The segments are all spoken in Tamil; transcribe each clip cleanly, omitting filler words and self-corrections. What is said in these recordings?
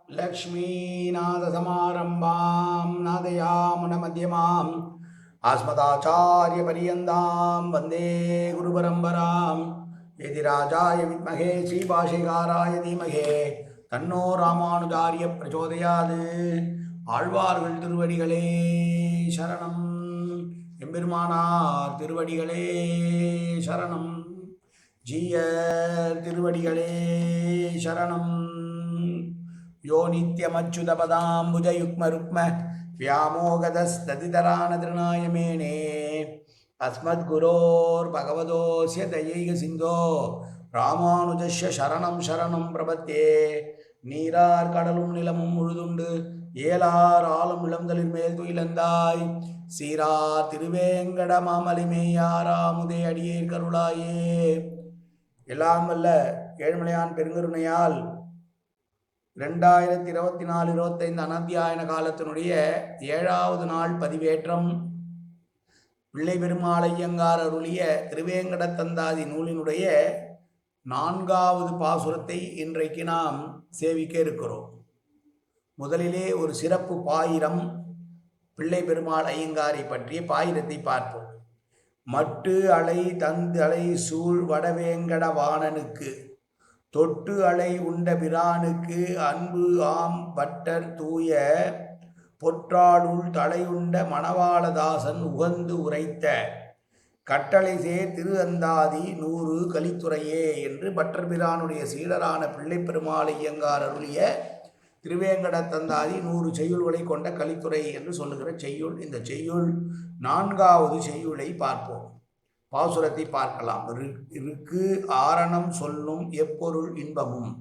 लक्ष्मीनाथसमारम्भां नादयामुनमध्यमाम् अस्मदाचार्यपर्यन्तां वन्दे गुरुपरम्परां यतिराजाय विद्महे श्रीभाष्यकाराय धीमहि तन्नो रामानुजार्य प्रचोदयात् ஆழ்வார்கள் திருவடிகளே சரணம் எம்பெருமானார் திருவடிகளே சரணம் ஜீயர் திருவடிகளே சரணம் यो नित्यमच्युतपदाम्बुजयुग्मरुक्म व्यामोगदस्तदितरानतृणाय मेने अस्मद्गुरोर्भगवतोऽस्य दयैकसिन्धो ராமானுஜஸ்ய சரணம் சரணம் பிரபத்தே. நீரார் கடலும் நிலமும் முழுதுண்டு ஏலார் ஆளும் இளந்தலின் மேல் துயிலந்தாய் சீரார் திருவேங்கட மாமலிமேயாராமுதே அடியேர் கருளாயே. எல்லாம் வல்ல ஏழ்மலையான் பெருங்கருணையால் 2024-25 அனத்தியாயன காலத்தினுடைய 7வது நாள் பதிவேற்றம் பிள்ளை பெருமாள் ஐயங்கார் அருளிய திருவேங்கடத்தந்தாதி நூலினுடைய 4வது பாசுரத்தை இன்றைக்கு நாம் சேவிக்க இருக்கிறோம். முதலிலே ஒரு சிறப்பு பாயிரம் பிள்ளை பெருமாள் ஐயங்காரை பற்றிய பாயிரத்தை பார்ப்போம். மட்டு அலை தந்து அலை சூழ் வடவேங்கட வாணனுக்கு தொட்டு அலை உண்ட பிரானுக்கு அன்பு ஆம் பட்டர் தூய பொற்றாளுள் தலையுண்ட மணவாளதாசன் உகந்து உரைத்த கட்டளை சேர் திரு அந்தாதி 100 கலித்துறையே என்று பட்டர் பிரானுடைய சீடரான பிள்ளை பெருமாள் ஐயங்கார் அருளிய திருவேங்கடத்தந்தாதி 100 செய்யுள்களை கொண்ட கலித்துறை என்று சொல்லுகிற செய்யுள். இந்த செய்யுள் 4வது செய்யுளை பார்ப்போம். பாசுரத்தை பார்க்கலாம். இருக்கு ஆரணம் சொல்லும் எப்பொருள் இன்பமும்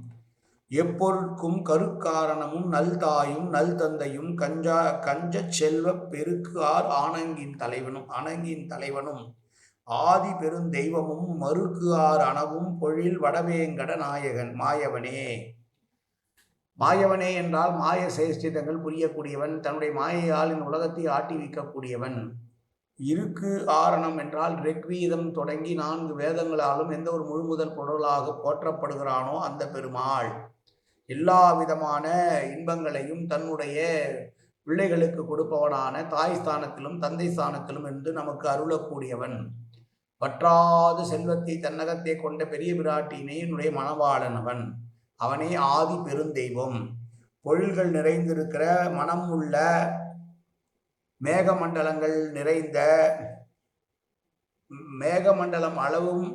எப்பொருட்கும் கருக்காரணமும் நல்தாயும் நல் தந்தையும் கஞ்ச செல்வ பெருக்கு ஆர் ஆனங்கின் தலைவனும் ஆதி பெருந்தெய்வமும் மறுக்கு ஆர் அணவும் பொழில் வடவேங்கட நாயகன் மாயவனே. மாயவனே என்றால் மாய சேஷ்டிதங்கள் புரியக்கூடியவன், தன்னுடைய மாயையால் இந்த உலகத்தை ஆட்டி வைக்கக்கூடியவன். இருக்கு ஆரணம் என்றால் ரிக்வீதம் தொடங்கி 4 வேதங்களாலும் எந்த ஒரு முழுமுதல் பொருளாக போற்றப்படுகிறானோ அந்த பெருமாள் எல்லா விதமான இன்பங்களையும் தன்னுடைய பிள்ளைகளுக்கு கொடுப்பவனான தாய் ஸ்தானத்திலும் தந்தை ஸ்தானத்திலும் என்று நமக்கு அருளக்கூடியவன். பற்றாத செல்வத்தை தன்னகத்தை கொண்ட பெரிய பிராட்டியினுடைய மணவாளன் அவன். அவனே ஆதி பெருந்தெய்வம். பொருள்கள் நிறைந்திருக்கிற மனம் உள்ள மேகமண்டலங்கள் நிறைந்த மேகமண்டலம் அளவும்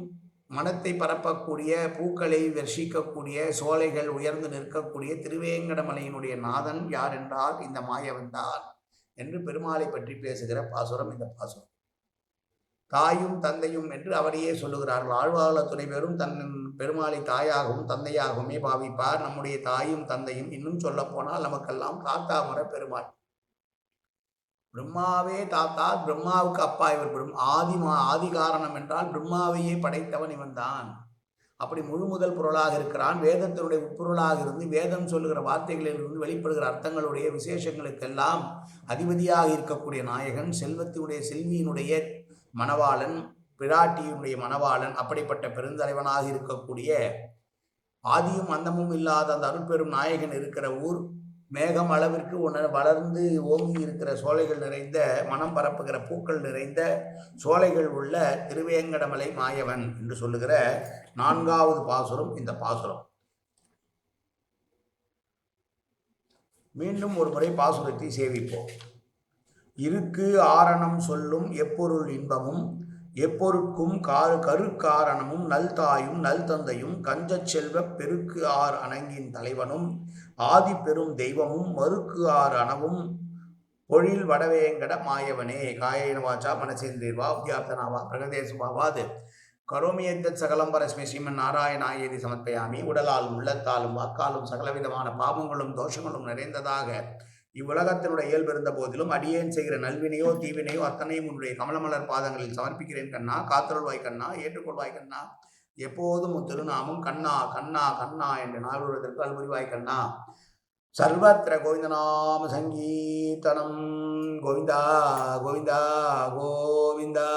மனத்தை பரப்பக்கூடிய பூக்களை வர்ஷிக்கக்கூடிய சோலைகள் உயர்ந்து நிற்கக்கூடிய திருவேங்கடமலையினுடைய நாதன் யார் என்றால் இந்த மாயவன்தான் என்று பெருமாளை பற்றி பேசுகிற பாசுரம் இந்த பாசுரம். தாயும் தந்தையும் என்று அவரையே சொல்லுகிறார்கள். ஆழ்வாள துணை பேரும் தன் பெருமாளை தாயாகவும் தந்தையாகவுமே பாவிப்பார். நம்முடைய தாயும் தந்தையும் இன்னும் சொல்ல போனால் நமக்கெல்லாம் காத்தாமர பெருமாள். பிரம்மாவே தாத்தா, பிரம்மாவுக்கு அப்பா இவர். ஆதி காரணம் என்றால் பிரம்மாவையே படைத்தவன் இவன் தான். அப்படி முழு முதல் பொருளாக இருக்கிறான். வேதத்தினுடைய உட்பொருளாக இருந்து வேதம் சொல்லுகிற வார்த்தைகளிலிருந்து வெளிப்படுகிற அர்த்தங்களுடைய விசேஷங்களுக்கெல்லாம் அதிபதியாக இருக்கக்கூடிய நாயகன், செல்வத்தினுடைய செல்வியினுடைய மணவாளன், பிராட்டியினுடைய மணவாளன், அப்படிப்பட்ட பெருந்தலைவனாக இருக்கக்கூடிய ஆதியும் அந்தமும் இல்லாத அந்த அருட்பெரும் நாயகன் இருக்கிற ஊர். மேகம் அளவிற்கு வளர்ந்து ஓங்கி இருக்கிற சோலைகள் நிறைந்த மனம் பரப்புகிற பூக்கள் நிறைந்த சோலைகள் உள்ள திருவேங்கடமலை மாயவன் என்று சொல்லுகிற 4வது பாசுரம் இந்த பாசுரம். மீண்டும் ஒரு முறை பாசுரத்தை சேவிப்போம். இருக்கு ஆரணம் சொல்லும் எப்பொருள் இன்பமும் எப்பொருட்கும் கருக்காரணமும் நல்தாயும் நல் தந்தையும் கஞ்ச செல்வ பெருக்கு ஆர் அணங்கின் தலைவனும் ஆதி பெரும் தெய்வமும் மறுக்கு ஆர் அணவும் பொழில் வடவேங்கட மாயவனே. காயேன வாச்சா மனசேந்திரிவா உத்யாப்தனாவா பிரகதேசுபாவாது கரோமியத்த சகலம் பரஸ்மி ஸ்ரீமன் நாராயணாயேதி சமர்ப்பயாமி. உடலால் உள்ளத்தாலும் வாக்காலும் சகலவிதமான பாவங்களும் தோஷங்களும் நிறைந்ததாக இவ்வுலகத்தினுடைய இயல்பு இருந்த போதிலும் அடியேன் செய்கிற நல்வினையோ தீவினையோ அத்தனையும் உன்னுடைய கமலமலர் பாதங்களில் சமர்ப்பிக்கிறேன் கண்ணா. காத்தருள்வாய் கண்ணா, ஏற்றுக்கொள்வாய் கண்ணா. எப்போதும் திருநாமம் கண்ணா கண்ணா கண்ணா என்று நால்வதற்கு அல்புரிவாய் கண்ணா. சர்வத்திர கோவிந்தநாம சங்கீர்த்தனம். கோவிந்தா கோவிந்தா கோவிந்தா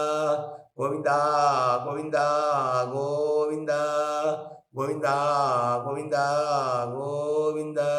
கோவிந்தா கோவிந்தா கோவிந்தா கோவிந்தா கோவிந்தா கோவிந்தா.